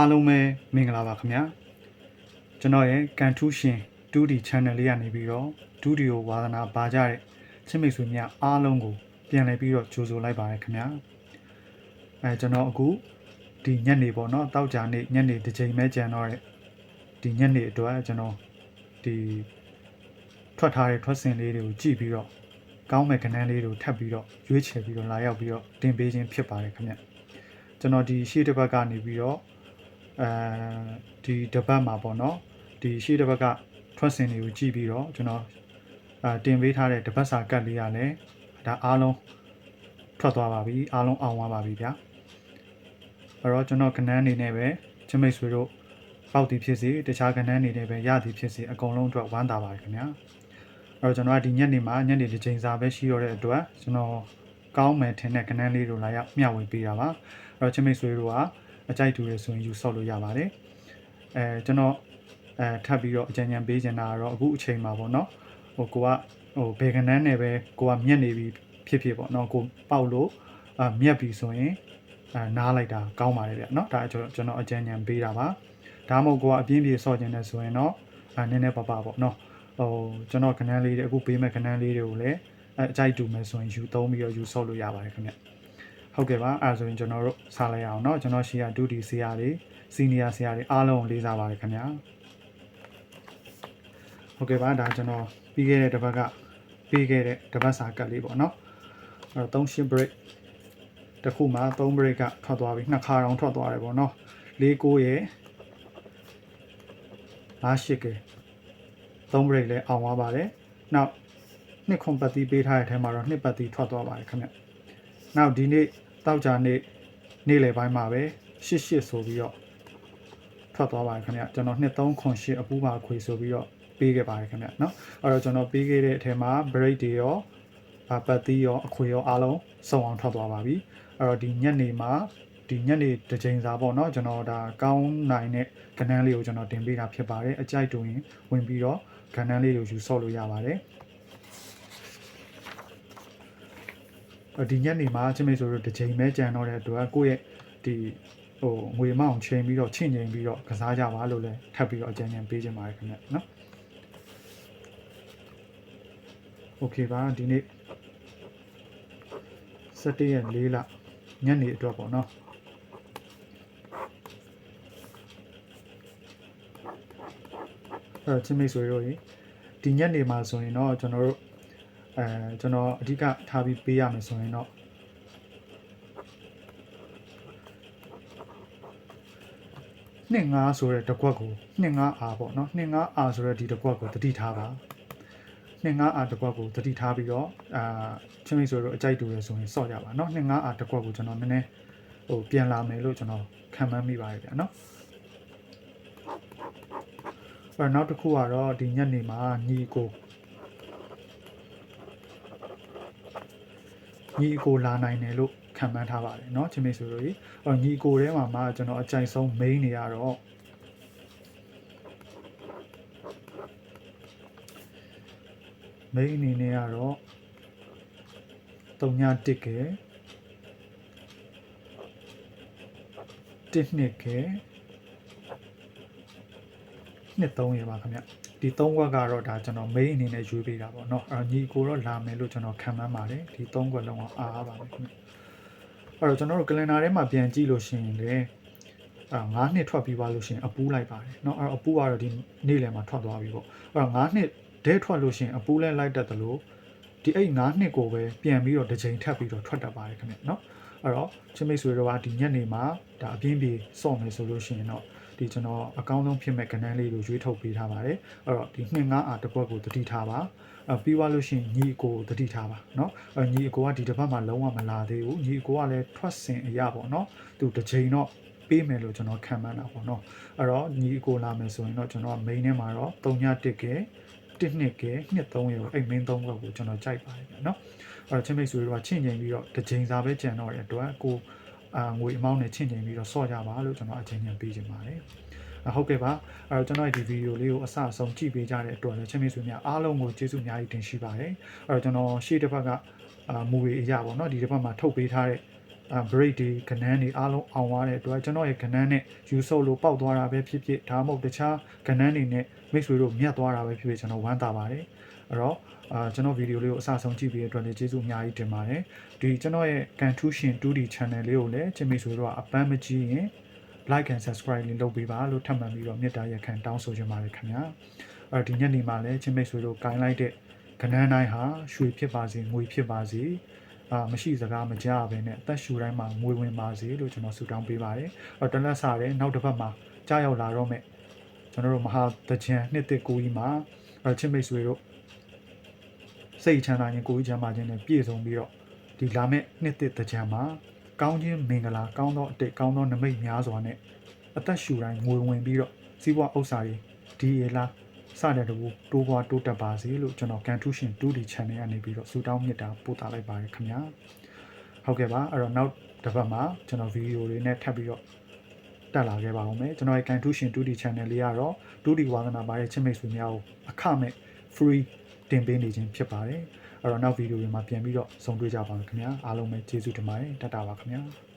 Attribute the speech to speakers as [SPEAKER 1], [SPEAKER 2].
[SPEAKER 1] အားလုံးပဲမင်္ဂလာပါခင်ဗျာကျွန်တော်ရဲ့ကန်ထူးရှင် 2D channel လေးကနေပြီးတော့ 2D ကိုဝါသနာပါကြတဲ့ချစ်မိတ်ဆွေများအားလုံးကိုပြန်လည်ပြီးတော့ကြိုဆိုလိုက်ပါရခင်ဗျာကျွန်တော်အခုဒီညနေပေါ့နော်တောက်ကြနေ့ညနေတစ်ချိန်ပဲကြံတော့တဲ့ဒီညနေအတွက်ကျွန်တော်ဒီထွက်ထားတဲ့ထွက်စင်လေးတွေကိုကြည့်ပြီးတော့ကောင်းမဲ့ကဏ္ဍလေးတွေကိုထပ်ပြီးတော့ရွေးချယ်ပြီးတော့လာရောက်ပြီးတော့တင်ပေးခြင်းဖြစ်ပါတယ်ခင်ဗျကျွန်တော်ဒီရှေ့တစ်ဘက်ကနေပြီးတော့ဒီတစ်ပတ်မှာပေါ့နော်ဒီရှေ့တစ်ပတ်ကထွက်စင်တွေကိုကြည့်ပြီးတော့ကျွန်တော်တင်ပေးထားတဲ့တစ်ပတ်စာကတ်လေးရလဲဒါအားလုံးထွက်သွားပါပြီအားလုံးအောင်သွားပါပြီဗျာအဲ့တော့ကျွန်တော်ကဏ္ဍအနေနဲ့ပဲချမိတ်ဆွေတို့ပေါက်တီဖြစ်စီတခြားကဏ္ဍအနေနဲ့ပဲရသည်ဖြစ်စီအကုန်လုံးအတွက်ဝမ်းသာပါတယ်ခင်ဗျာအဲ့တော့ကျွန်တော်ကဒီညနေမှာညနေတစ်ချိန်စာပဲရှိရတဲ့အတွက်ကျွန်တော်ကောင်းမယ်ထင်တဲ့ကဏ္ဍလေးတို့လာရောက်မျှဝေပေးတာပါအဲ့တော့ချမိတ်ဆွေတို့ကအကြိုက်တူရဆိုရင်ယူဆော့လို့ရပါတယ်ကျွန်တော်ထပ်ပြီးတော့အကြံဉာဏ်ပေးချင်တာကတော့အခုအချိန်မှာပေါ့နော်ကိုကဘယ်ကဏ္ဍနဲ့ပဲကိုကမြက်နေပြီဖြစ်ဖြစ်ပေါ့နော်ကိုပေါက်လို့မြက်ပြီဆိုရင်နားလိုက်တာကောင်းပါတယ်ဗျနော်ဒါကျွန်တော်အကြံဉာဏ်ပေးတာပါဒါမှမဟုတ်ကိုကအပြင်းပြေဆော့ခြင်းနဲ့ဆိုရင်တော့နည်းနည်းပါပေါ့နော်ကျွန်တော်ကဏ္ဍလေးတွေအခုပေးမဲ့ကဏ္ဍလေးတွေကိုလည်းအကြိုက်တူမယ်ဆိုရင်ယူသုံးပြီးတော့ယူဆော့လို့ရပါတယ်ခင်ဗျဟုတ်ကဲ့ပါအဲ့ဒါဆိုရင်ကျွန်တော်တို့စားလိုက်အောင်เนาะကျွန်တော်ရှီယာ2D ဆရာတွေစီနီယာဆရာတွေအားလုံးကိုလေးစားပါတယ်ခင်ဗျာဟုတ်ကဲ့ပါဒါကျွန်တော်ပြီးခဲ့တဲ့တစ်ပတ်ကပေးခဲ့တဲ့တစ်ပတ်စာကတ်လေးပေါ့เนาะအဲ့တော့3 break တစ်ခုမှာ3 break ကထွက်သွားပြီနှစ်ခါတောင်ထွက်သွားတယ်ပေါ့เนาะ4 9ရဲ့5 8က3 break လည်းအောင်သွားပါတယ်နောက်နှစ်ခွန်ပတ်တီးပေးထားတဲ့အထဲမှာတော့နှစ်ပတ်တီးထွက်သွားပါတယ်ခင်ဗျနောက်ဒီနေ့တောက်ကြနေ့လယ်ပိုင်းမှာပဲ88ဆိုပြီးတော့ထွက်သွားပါတယ်ခင်ဗျကျွန်တော်2308အပူပါခွေဆိုပြီးတော့ပေးခဲ့ပါတယ်ခင်ဗျเนาะအဲ့တော့ကျွန်တော်ပေးခဲ့တဲ့အထဲမှာ break တွေရောပတ်တီးရောအခွေရောအားလုံးစုံအောင်ထွက်သွားပါပြီအဲ့တော့ဒီညနေမှာဒီညနေတစ်ချိန်စာပေါ့เนาะကျွန်တော်ဒါကောင်းနိုင်တဲ့ကဏ္ဍလေးကိုကျွန်တော်တင်ပေးတာဖြစ်ပါတယ်အကြိုက်တူရင်ဝင်ပြီးတော့ကဏ္ဍလေးကိုယူဆော့လို့ရပါတယ်ဒီညနေမှာချစ်မိတ်ဆိုတော့တစ်ချိန်ပဲကြံတော့တဲ့အတွက်ကိုယ့်ရဲ့ဒီငွေမောင်းချိန်ပြီးတော့ချင့်ချိန်ပြီးတော့ကစားကြပါလို့လည်းထပ်ပြီးတော့အကြံဉာဏ်ပေးချင်ပါတယ်ခင်ဗျနော်โอเคပါဒီနေ့17ရက်4လညနေအတွက်ပေါ့နော်ချစ်မိတ်ဆိုရောဒီညနေမှာဆိုရင်တော့ကျွန်တော်အဓိကထားပြီးပေးရမယ်ဆိုရင်တော့2-5ဆိုတဲ့တကွက်ကို2-5R ပေါ့နော်2-5Rဆိုတဲ့ဒီတကွက်ကိုတတိထားပါ2-5R တကွက်ကိုတတိထားပြီးတော့ချင်းမိတ်ဆိုတော့အကြိုက်တူရဆိုရင်စော့ကြပါเนาะ2-5R တကွက်ကိုကျွန်တော်နည်းနည်းပြန်လာမယ်လို့ကျွန်တော်ခံမှန်းမိပါတယ်ဗျာเนาะနောက်တစ်ခုကတော့ဒီညနေမှာညီကိုလာနိုင်တယ်လို့ခံမှန်းထားပါတယ်เนาะချင်းမိတ်ဆိုလို့ညီကိုထဲမှာကျွန်တော်အကြိုက်ဆုံး main နေရတော့main အနေနဲ့ကတော့3-1ကဲ1-2ကဲ2-3ရပါခင်ဗျဒီ3ခွက်ကတော့ဒါကျွန်တော် main အနေနဲ့ရွေးပေးတာပေါ့เนาะညီကိုတော့လာမယ်လို့ကျွန်တော်ခံမှန်းပါတယ်ဒီ3ခွက်လုံးအောင်အားပါမယ်ခင်ဗျအဲ့တော့ကျွန်တော်တို့ကလန်ဒါထဲမှာပြန်ကြည့်လို့ရှိရင်လေ9နှစ်ထွက်ပြီးသွားလို့ရှိရင်အပူးလိုက်ပါတယ်เนาะအဲ့တော့အပူးကတော့ဒီနေ့လယ်မှာထွက်သွားပြီပေါ့အဲ့တော့9နှစ်ဒဲထွက်လို့ရှိရင်အပူးလဲလိုက်တတ်တယ်လို့ဒီအဲ့9နှစ်ကိုပဲပြန်ပြီးတော့တစ်ချိန်ထပ်ပြီးတော့ထွက်တတ်ပါတယ်ခင်ဗျเนาะအဲ့တော့ချစ်မိတ်ဆွေတို့ကဒီညနေမှာဒါအပြင်းပြေစော့မယ်ဆိုလို့ရှိရင်တော့ဒီကျွန်တော်အကောင်းဆုံးဖြစ်မဲ့ကဏ္ဍလေးကိုရွေးထုတ်ပေးထားပါတယ်အဲ့တော့ဒီ2-5R တစ်ခွက်ကိုတတိထားပါပြီးသွားလို့ရှိရင်ညီအကိုတတိထားပါเนาะညီအကိုကဒီတစ်ပတ်မှာလုံးဝမလာသေးဘူးညီအကိုကလည်းထွက်စင်အရာပေါ့เนาะသူတစ်ချိန်တော့ပေးမယ်လို့ကျွန်တော်ခံမှန်းတာပေါ့เนาะအဲ့တော့ညီအကိုလာမယ်ဆိုရင်တော့ကျွန်တော် main ထဲမှာတော့3-1ကဲ1-2ကဲ2-3ရောအဲ့ main 3ခွက်ကိုကျွန်တော်ကြိုက်ပါတယ်เนาะအဲ့တော့ချင်းမိတ်ဆွေတို့ကချင့်ချိန်ပြီးတော့တစ်ချိန်စာပဲကြံတော့တဲ့အတွက်ကိုငွေအမောင်းနဲ့ချင့်ချိန်ပြီးတော့ဆော့ကြပါလို့ကျွန်တော်အချိန်ဉာဏ်ပေးချင်ပါတယ်ဟုတ်ကဲ့ပါအဲ့တော့ကျွန်တော်ဒီဗီဒီယိုလေးကိုအစအဆုံးကြည့်ပေးကြတဲ့အတွက်လည်းချင်းမိတ်ဆွေများအားလုံးကိုကျေးဇူးအများကြီးတင်ရှိပါတယ်အဲ့တော့ကျွန်တော်ရှေ့တစ်ဖက်ကမူတွေအရာပေါ့နော်ဒီတစ်ဖက်မှာထုတ်ပေးထားတဲ့ break ဒီကဏ္ဍတွေအားလုံးအောင်သွားတဲ့အတွက်ကျွန်တော်ရဲ့ကဏ္ဍနဲ့ယူဆုပ်လို့ပေါက်သွားတာပဲဖြစ်ဖြစ်ဒါမှမဟုတ်တခြားကဏ္ဍတွေနဲ့မိတ်ဆွေတို့မြတ်သွားတာပဲဖြစ်ဖြစ်ကျွန်တော်ဝမ်းသာပါတယ်အဲ့တော့ကျွန်တော်ဗီဒီယိုလေးကိုအစဆုံးကြည့်ပြီးတဲ့အတွက်လည်းကျေးဇူးအများကြီးတင်ပါတယ်ဒီကျွန်တော်ရဲ့ကန်ထူးရှင် 2D channel လေးကိုလည်းချစ်မိတ်ဆွေတို့ကအပန်းမကြည့်ရင် like and subscribe လေးလုပ်ပေးပါလို့ထပ်မံပြီးတော့မေတ္တာရက်ခံတောင်းဆိုချင်ပါတယ်ခင်ဗျာဒီညနေမှာလည်းချစ်မိတ်ဆွေတို့ကိုင်းလိုက်တဲ့ကဏ္ဍတိုင်းဟာရွှေဖြစ်ပါစေငွေဖြစ်ပါစေမရှိစကားမကြားဘဲနဲ့အသက်ရှူတိုင်းမှာငွေဝင်ပါစေလို့ကျွန်တော်ဆုတောင်းပေးပါတယ်တလက်စားတဲ့နောက်တစ်ပတ်မှာကြားရောက်လာတော့မဲ့ကျွန်တော်တို့မဟာတကြံနှစ်တစ်ကိုကြီးမှာချစ်မိတ်ဆွေတို့စိတ်ချမ်းသာခြင်းကိုယ်ကြီးချမ်းသာခြင်းနဲ့ပြည့်စုံပြီးတော့ဒီလာမဲ့နှစ်တစ်တကြံမှာကောင်းခြင်းမင်္ဂလာကောင်းသောအတိတ်ကောင်းသောနမိတ်များစွာနဲ့အသက်ရှူတိုင်းငွေဝင်ပြီးတော့စီးပွားဥစ္စာတွေဒီရလားစတဲ့တူတိုးပွားတိုးတက်ပါစေလို့ကျွန်တော်ကန်ထူးရှင် 2D channel ကနေပြီးတော့ဆုတောင်းမြတ်တာပို့ထားလိုက်ပါတယ်ခင်ဗျာဟုတ်ကဲ့ပါအဲ့တော့နောက်တစ်ပတ်မှာကျွန်တော်ဗီဒီယိုလေးနဲ့ထပ်ပြီးတော့တက်လာခဲ့ပါဦးမယ်ကျွန်တော်ရဲ့ကန်ထူးရှင် 2D channel လေးကတော့ 2D ဝါသနာပါတဲ့ချစ်မိတ်ဆွေများကိုအခမဲ့ free တင်ပေးနေခြင်းဖြစ်ပါတယ်အဲ့တော့နောက်ဗီဒီယိုတွေမှာပြန်ပြီးတော့ဆုံတွေ့ကြပါမယ်ခင်ဗျာအားလုံးပဲကျေးဇူးတင်ပါတယ်တတ်တာပါခင်ဗျာ